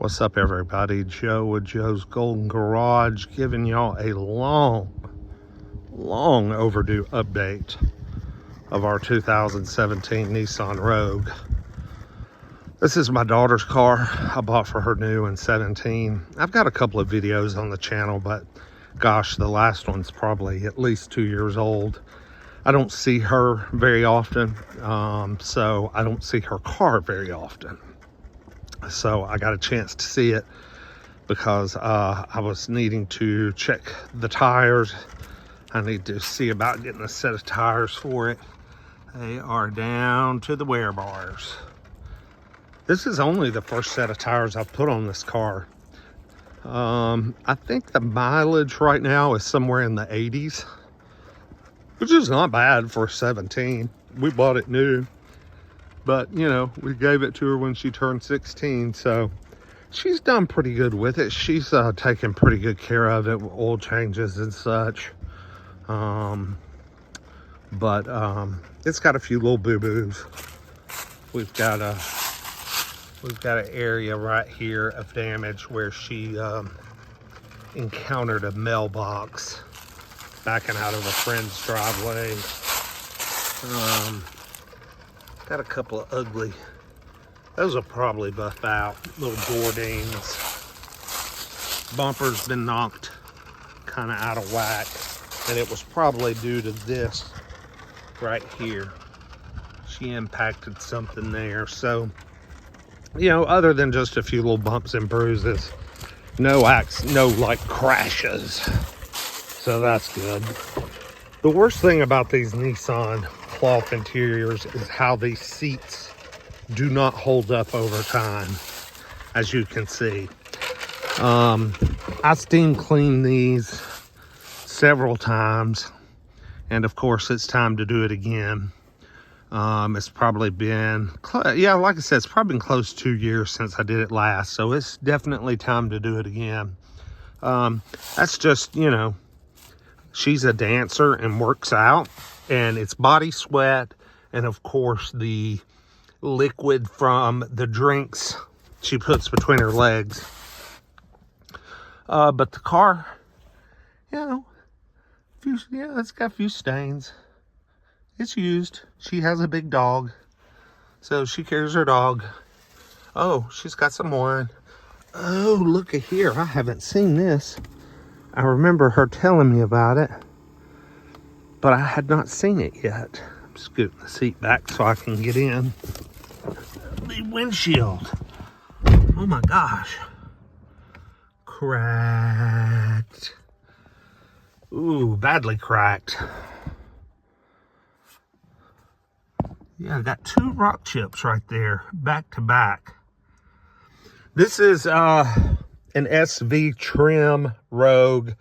What's up, everybody? Joe with Joe's Golden Garage, giving y'all a long overdue update of our 2017 Nissan Rogue. This is my daughter's car. I bought for her new in 17. I've got a couple of videos on the channel, but gosh, the last one's probably at least 2 years old. I don't see her very often, so I don't see her car very often. So I got a chance to see it because I was needing to check the tires. I need to see about getting a set of tires for it. They are down to the wear bars. This is only the first set of tires I've put on this car. I think the mileage right now is somewhere in the 80s, which is not bad for 17. We bought it new. But, you know, we gave it to her when she turned 16, so she's done pretty good with it. She's taken pretty good care of it with oil changes and such. It's got a few little boo-boos. We've got an area right here of damage where she encountered a mailbox backing out of a friend's driveway. Got a couple of ugly, those will probably buff out, little door dings. Bumper's been knocked kind of out of whack, and it was probably due to this right here. She impacted something there. So, you know, other than just a few little bumps and bruises, no like crashes. So that's good. The worst thing about these Nissan cloth interiors is how these seats do not hold up over time, as you can see. I steam cleaned these several times, and of course it's time to do it again. It's probably been, like I said, it's probably been close to 2 years since I did it last, so it's definitely time to do it again. That's just, you know, she's a dancer and works out, and it's body sweat, and of course the liquid from the drinks she puts between her legs. But the car, you know, it's got a few stains. It's used. She has a big dog, so she carries her dog. Oh, she's got some wine. Oh, look at here. I haven't seen this. I remember her telling me about it, but I had not seen it yet. I'm scooting the seat back so I can get in. The windshield. Oh my gosh. Cracked. Ooh, badly cracked. Yeah, I got 2 rock chips right there, back to back. This is an SV trim Rogue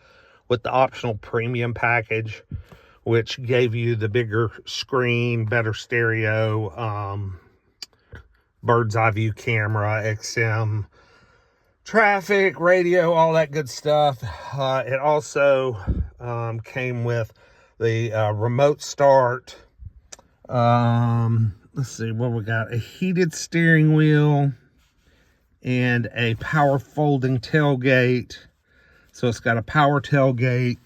with the optional premium package, which gave you the bigger screen, better stereo, bird's eye view camera, XM, traffic, radio, all that good stuff. It also came with the remote start. Let's see what we got. A heated steering wheel and a power folding tailgate. So it's got a power tailgate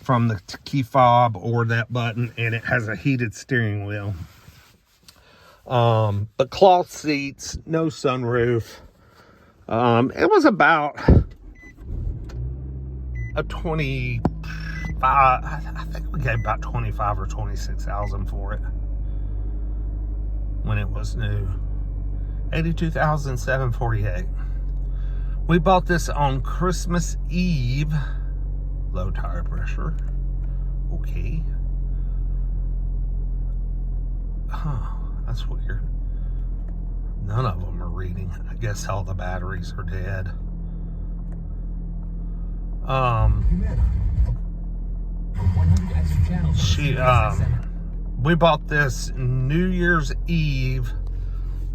from the key fob or that button, and it has a heated steering wheel. But cloth seats, no sunroof. It was about a 25, I think we gave about 25 or 26,000 for it when it was new. 82,748. We bought this on Christmas Eve. Low tire pressure. Okay. Huh, that's weird. None of them are reading. I guess all the batteries are dead. We bought this New Year's Eve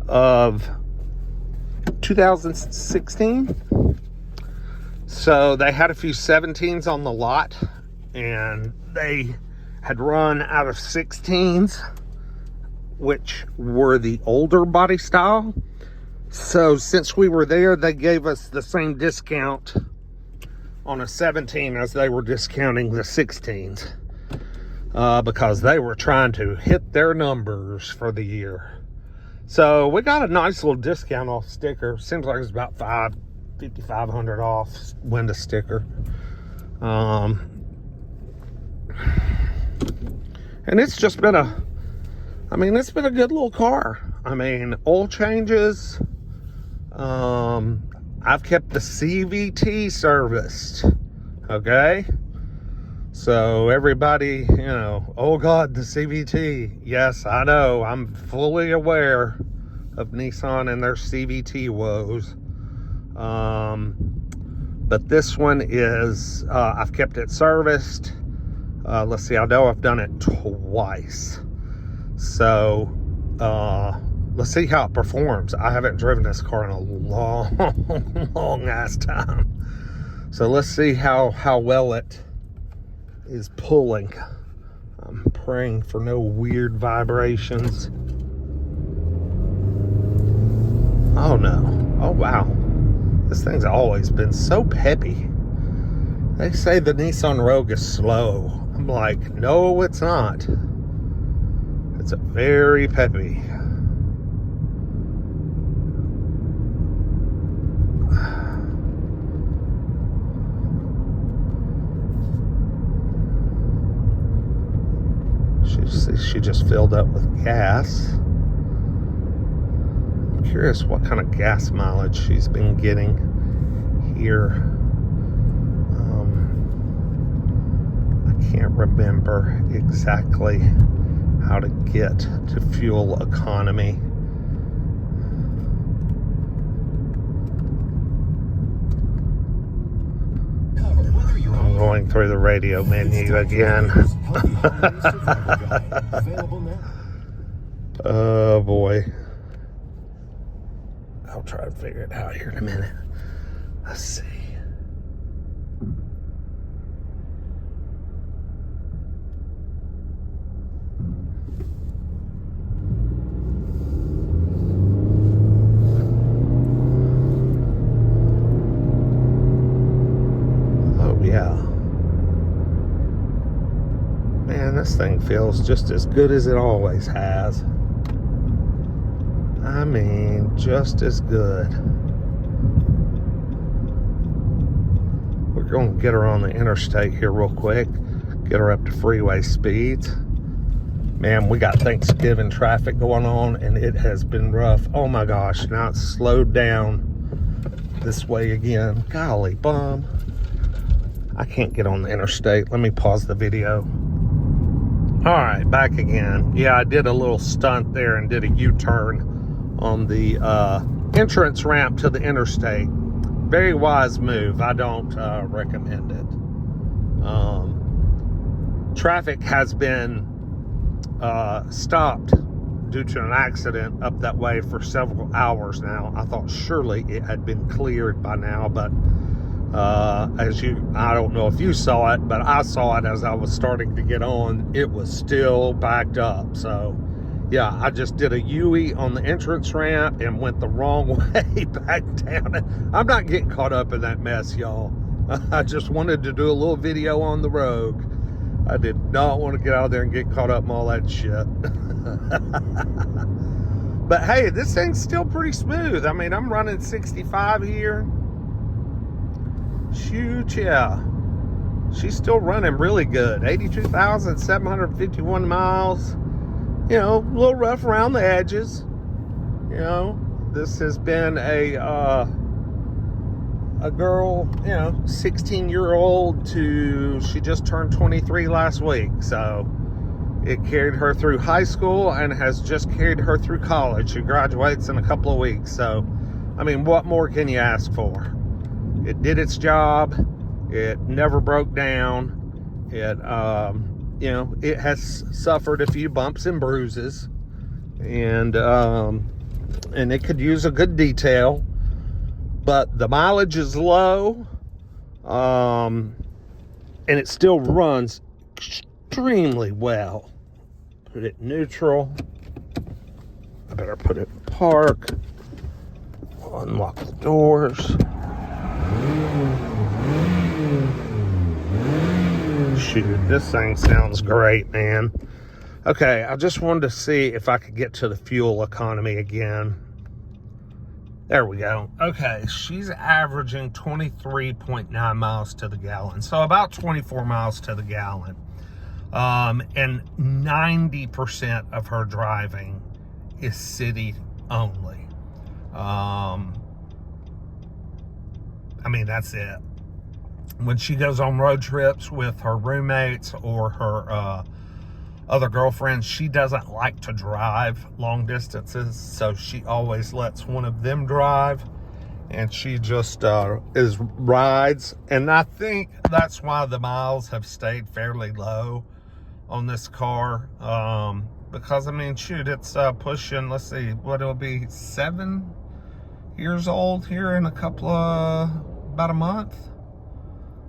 of 2016. So they had a few 17s on the lot, and they had run out of 16s, which were the older body style. So since we were there, they gave us the same discount on a 17 as they were discounting the 16s. Because they were trying to hit their numbers for the year. So we got a nice little discount off sticker. Seems like it's about $5,500 off window sticker. And it's just been it's been a good little car. I mean, oil changes. I've kept the CVT serviced. Okay. So everybody, oh God, the CVT. Yes, I know. I'm fully aware of Nissan and their CVT woes. But this one is, I've kept it serviced. Let's see, I know I've done it twice. So, let's see how it performs. I haven't driven this car in a long ass time. So let's see how well it is pulling. I'm praying for no weird vibrations. Oh no. Oh wow. This thing's always been so peppy. They say the Nissan Rogue is slow. I'm like, no, it's not. It's a very peppy. She just filled up with gas. I'm curious what kind of gas mileage she's been getting here. I can't remember exactly how to get to fuel economy. I'm going through the radio menu again. Oh boy. I'll try to figure it out here in a minute. Let's see. Oh yeah. Man, this thing feels just as good as it always has. I mean, just as good. We're going to get her on the interstate here real quick. Get her up to freeway speeds. Man, we got Thanksgiving traffic going on, and it has been rough. Oh my gosh, now it's slowed down this way again. Golly bum. I can't get on the interstate. Let me pause the video. All right, back again. Yeah, I did a little stunt there and did a U-turn on the entrance ramp to the interstate. Very wise move. I don't recommend it. Traffic has been stopped due to an accident up that way for several hours now. I thought surely it had been cleared by now, but I don't know if you saw it, but I saw it as I was starting to get on. It was still backed up. So yeah, I just did a U-turn on the entrance ramp and went the wrong way back down. I'm not getting caught up in that mess, y'all. I just wanted to do a little video on the Rogue. I did not want to get out there and get caught up in all that shit. But hey, this thing's still pretty smooth. I mean, I'm running 65 here. Shoot, yeah. She's still running really good. 82,751 miles. You know, a little rough around the edges. You know, this has been a girl, 16-year-old to, she just turned 23 last week. So it carried her through high school and has just carried her through college. She graduates in a couple of weeks. So, I mean, what more can you ask for? It did its job. It never broke down. It, it has suffered a few bumps and bruises, and it could use a good detail, but the mileage is low, and it still runs extremely well. Put it neutral. I better put it in park. Unlock the doors. Shoot, this thing sounds great, man. Okay, I just wanted to see if I could get to the fuel economy again. There we go. Okay, she's averaging 23.9 miles to the gallon. So about 24 miles to the gallon. And 90% of her driving is city only. I mean, that's it. When she goes on road trips with her roommates or her other girlfriends, she doesn't like to drive long distances, so she always lets one of them drive, and she just rides. And I think that's why the miles have stayed fairly low on this car, because I mean, shoot, it's pushing, let's see, what it'll be, 7 years old here in about a month.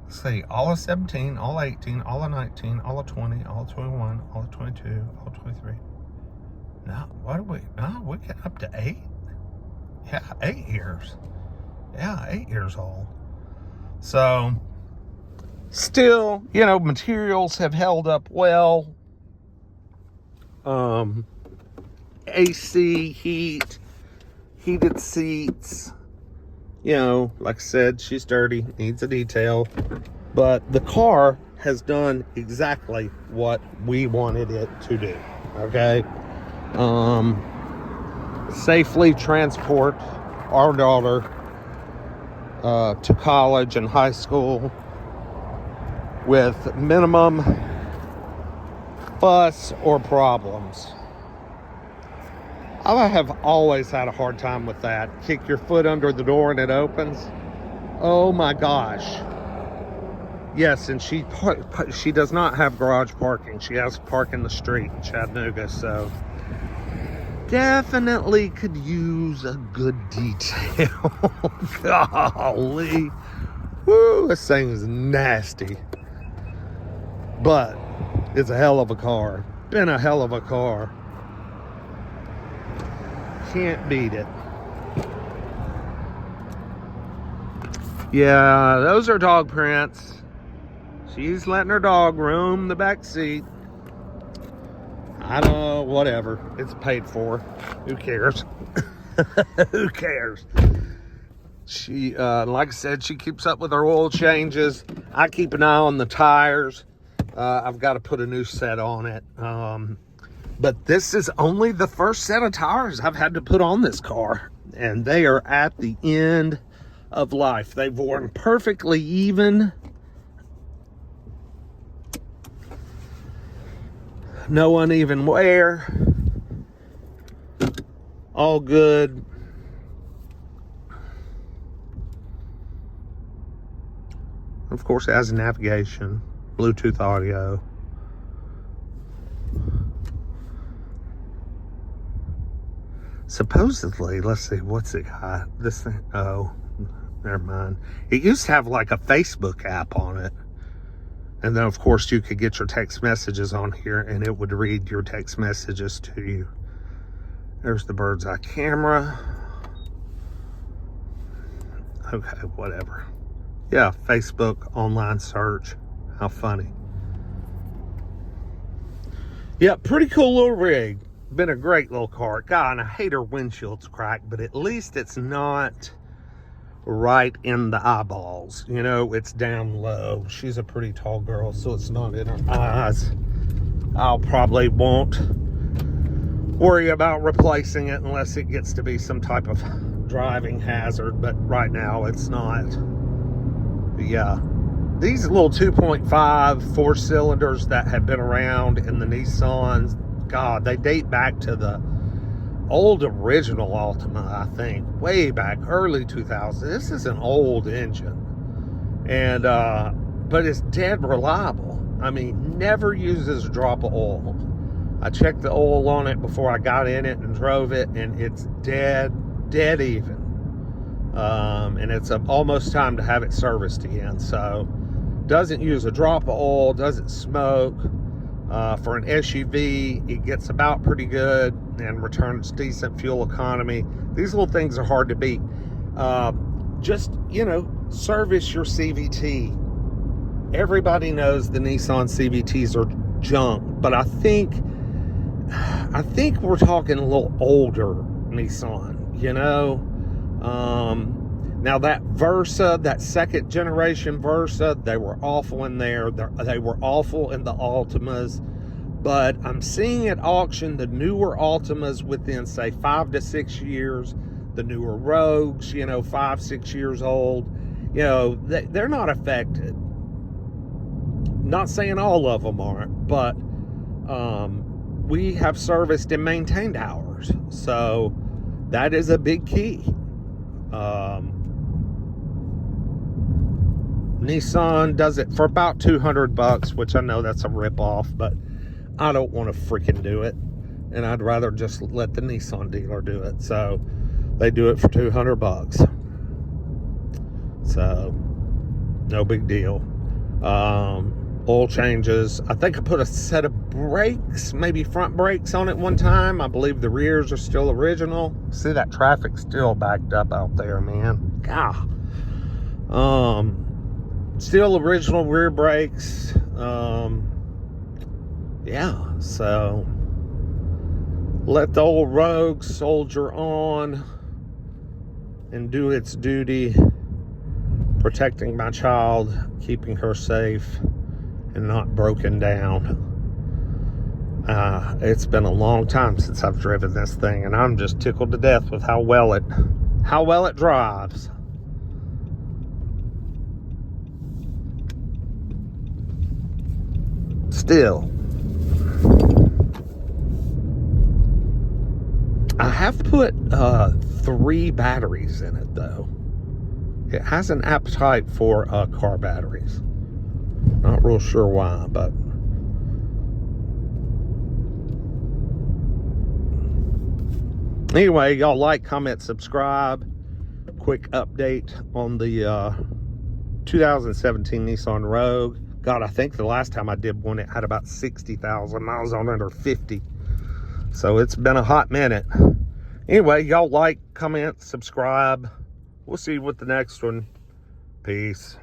Let's see, all of 17, all of 18, all of 19, all of 20, all of 21, all of 22, all of 23. No, what are we? No, we get up to 8. Yeah, 8 years. Yeah, 8 years old. So, still, you know, materials have held up well. AC, heated seats. You know, like I said, she's dirty, needs a detail, but the car has done exactly what we wanted it to do. Okay, safely transport our daughter to college and high school with minimum fuss or problems. I have always had a hard time with that. Kick your foot under the door and it opens. Oh my gosh. Yes, and she does not have garage parking. She has to park in the street in Chattanooga, so definitely could use a good detail. Golly. Woo, this thing is nasty. But it's a hell of a car. Been a hell of a car. Can't beat it. Yeah, those are dog prints. She's letting her dog roam the back seat. I don't know, whatever. It's paid for. Who cares? Who cares? She, like I said, she keeps up with her oil changes. I keep an eye on the tires. I've got to put a new set on it. But this is only the first set of tires I've had to put on this car. And they are at the end of life. They've worn perfectly even. No uneven wear. All good. Of course, it has navigation, Bluetooth audio. Supposedly, let's see, what's it got? This thing, oh, never mind. It used to have like a Facebook app on it. And then, of course, you could get your text messages on here and it would read your text messages to you. There's the bird's eye camera. Okay, whatever. Yeah, Facebook online search. How funny. Yeah, pretty cool little rig. Been a great little car. God, and I hate her windshield's cracked, but at least it's not right in the eyeballs. You know, it's down low. She's a pretty tall girl, so it's not in her eyes. I'll probably won't worry about replacing it unless it gets to be some type of driving hazard, but right now it's not. But yeah, these little 2.5 4 cylinders that have been around in the Nissans, God, they date back to the old original Altima, I think, way back early 2000s. This is an old engine, and but it's dead reliable. I mean, never uses a drop of oil. I checked the oil on it before I got in it and drove it, and it's dead even. And it's almost time to have it serviced again. So doesn't use a drop of oil, doesn't smoke. For an SUV, it gets about pretty good and returns decent fuel economy. These little things are hard to beat. Just, you know, service your CVT. Everybody knows the Nissan CVTs are junk, but I think we're talking a little older Nissan, you know. Now that Versa, that second generation Versa, they were awful in there. They were awful in the Altimas, but I'm seeing at auction the newer Altimas within, say, 5 to 6 years. The newer Rogues, you know, 5, 6 years old, you know, they're not affected. Not saying all of them aren't, but we have serviced and maintained ours, so that is a big key. Nissan does it for about $200, which I know that's a rip-off, but I don't want to freaking do it, and I'd rather just let the Nissan dealer do it. So they do it for $200, so no big deal. Oil changes. I think I put a set of brakes, maybe front brakes on it one time. I believe the rears are still original. See, that traffic's still backed up out there, man. God. Still original rear brakes. Yeah, so let the old Rogue soldier on and do its duty, protecting my child, keeping her safe and not broken down. It's been a long time since I've driven this thing, and I'm just tickled to death with how well it drives. Still, I have put 3 batteries in it, though. It has an appetite for car batteries. Not real sure why, but anyway, y'all like, comment, subscribe. Quick update on the 2017 Nissan Rogue. God, I think the last time I did one, it had about 60,000 miles on under 50. So it's been a hot minute. Anyway, y'all like, comment, subscribe. We'll see you with the next one. Peace.